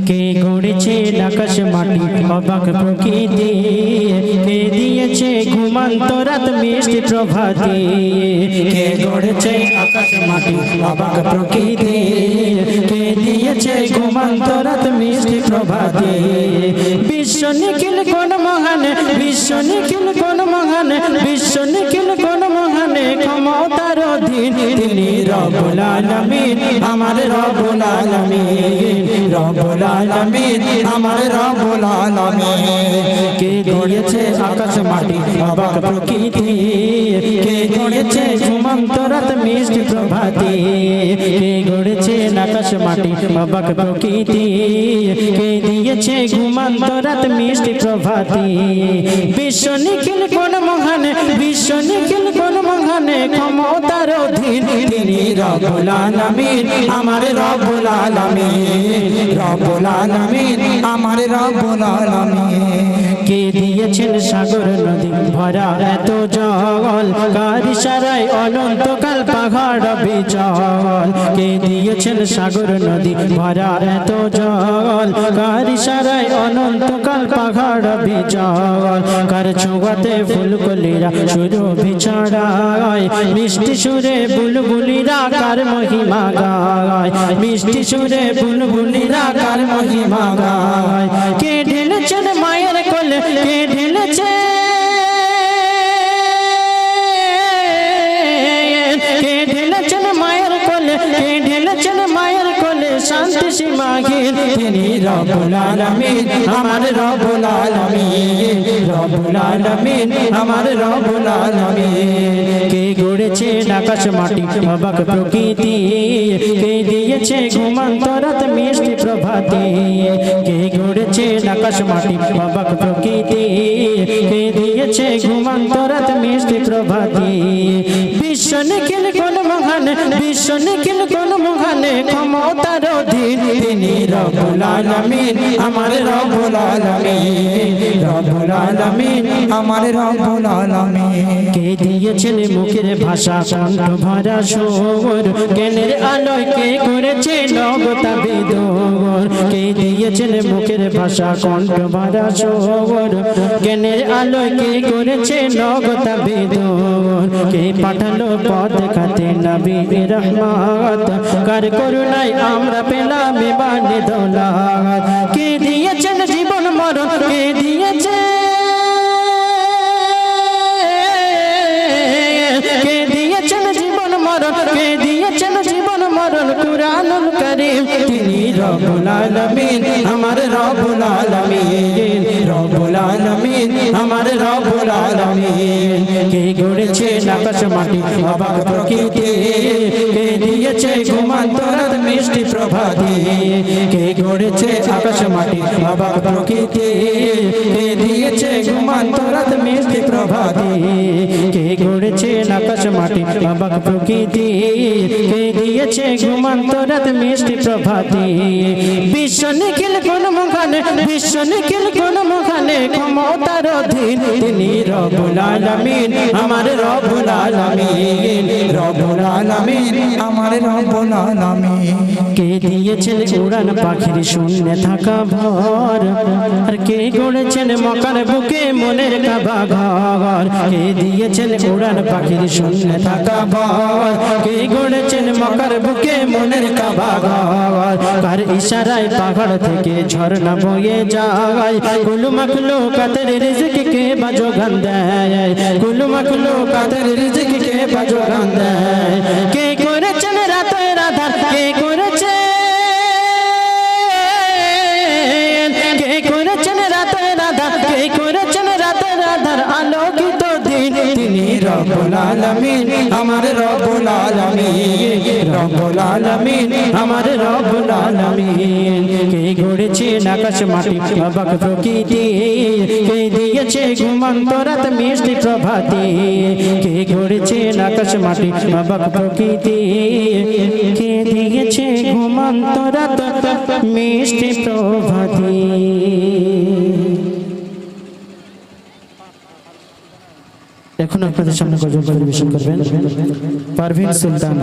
কে গড়েছে আকাশ মাটি অবাক প্রকৃতি, কে দিয়েছে ঘুমন্ত রাত মিষ্টি প্রভাতে। কে গড়েছে আকাশ মাটি অবাক প্রকৃতি, কে দিয়েছে ঘুমন্ত রাত মিষ্টি প্রভাতে। বিশ্ব নিখিল কোন মহান, বিশ্ব নিখিল কোন মহান, বিশ্ব নিখিল কোন মহান, ক্ষমতার অধীন তিনি রব্বুল আলামিন, আমার রব্বুল আলামিন, রব্বুল আলামিন, আমার রব্বুল আলামিন। কে গড়েছে আকাশ মাটি অবাক প্রকৃতি, কে গড়েছে ঘুমন্ত রাত মিষ্টি প্রভাতে। কে গড়েছে আকাশ মাটি অবাক প্রকৃতি, কে দিয়েছে ঘুমন্ত রাত মিষ্টি প্রভাতে। বিশ্ব নিখিল কোন মহান, বিশ্ব নিখিল কোন মহান, ক্ষমতার অধীন তিনি রব্বুল আলামিন, আমার রব্বুল আলামিন, রব্বুল আলামিন, আমার রব্বুল আলামিন। কে দিয়েছেন সাগর নদী ভরা এত জল, কার ইশারায় অনন্তকাল পাহাড় বিচল। কে দিয়েছেন সাগর নদী ভরা এত জল, কার ইশারায় অনন্তকাল পাহাড় বিচল। কার ছোঁয়াতে ফুলকলিরা সুরভি ছড়ায়, মিষ্টি সুরে বুলবুলিরা কার মহিমা গায়, মিষ্টি সুরে বুলবুলিরা কার মহিমা গায়। কে ঢেলেছেন মায়ের কোলে, কে ঢেলেছে, কে ঢেলেছেন মায়ের কোলে, কে ঢেলেছেন মায়ের কোলে শান্তি সীমাহীন তিনি রব্বুল আলামিন, আমার রব্বুল আলামিন, রব্বুল আলামিন, আমার রব্বুল আলামিন। কে গড়েছে আকাশ মাটি অবাক প্রকৃতি, কে দিয়েছে ঘুমন্ত রাত মিষ্টি প্রভাতে। কে গড়েছে আকাশ মাটি অবাক প্রকৃতি, কে দিয়েছে ঘুমন্ত রাত মিষ্টি প্রভাতে। বিশ্ব নিখিল কোন মহান, বিশ্ব নিখিল কোন মহান, ক্ষমতার অধীন তিনি রব্বুল আলামিন, আমার রব্বুল আলামিন, রব্বুল আলামিন, আমার রব্বুল আলামিন। কে দিয়েছেন মুখের ভাষা কণ্ঠ ভরা সুর, জ্ঞানের আলোয় কে করেছে নবতা বিদুর। কে দিয়েছেন মুখের ভাষা কণ্ঠ ভরা সুর, জ্ঞানের আলোয় কে করেছে নবতা বিদুর। কে পাঠালো পথ দেখাতে নবী রহমত, কার করুণায় আমরা পেলাম ইবানে দৌলত। কে দিয়েছেন জীবন মরণ, কে দিয়েছে, কে দিয়েছেন জীবন মরণ, কে দিয়েছেন জীবন মরণ কুরআনুল কারীম তিনি রব্বুল আলামিন, আমার রব্বুল আলামিন, রব্বুল আলামিন, আমার রব্বুল আলামিন। কে গড়েছে আকাশ মাটি অবাক প্রকৃতি, কে দিয়েছে ঘুমন্ত রাত মিষ্টি প্রভাতে। কে গড়েছে আকাশ মাটি অবাক প্রকৃতি, কে দিয়েছে ঘুমন্ত রাত মিষ্টি প্রভাতে। কে গড়েছে আকাশ মাটি অবাক প্রকৃতি, কে দিয়েছে ঘুমন্ত রাত মিষ্টি প্রভাতে। বিশ্ব নিখিল কোন মহান, বিশ্ব নিখিল কোন মহান, ক্ষমতার অধীন তিনি রব্বুল আলামিন, আমার রব্বুল আলামিন, রব্বুল আলামিন, আমার রব্বুল আলামিন। কে দিয়েছেন উড়ান পাখির শূন্যে থাকা ভর, আর কে গড়েছেন মক্কার বুকে মনের কাবা ঘর। কে দিয়েছেন উড়ান পাখির শূন্যে থাকা ভর, কে গড়েছেন মক্কার বুকে মনের কাবা ঘর। কার ইশারায় পাহাড় থেকে ঝর্ণা বয়ে যায়, কুল মাখলুকাতের রিজক কে বাজোগান দেয়, কুল মাখলুকাতের রিজক কে বাজোগান দেয়। কে করেছেন রাতের আধার, কে করেছে, কে করেছেন রাতের আধার, কে করেছেন রাতের আধার আলোকিত দিন তিনি রব্বুল আলামিন, আমার রব্বুল আলামিন, রব্বুল আলামিন, আমার রব্বুল আলামিন। কে গড়েছে আকাশ মাটি অবাক প্রকৃতি, কে দিয়েছে ঘুমন্ত রাত মিষ্টি প্রভাতে। কে গড়েছে আকাশ মাটি অবাক প্রকৃতি, কে দিয়েছে ঘুমন্ত রাত মিষ্টি প্রভাতে। এখন আপনাদের সামনে গজল পরিবেশন করবেন পারভীন সুলতান।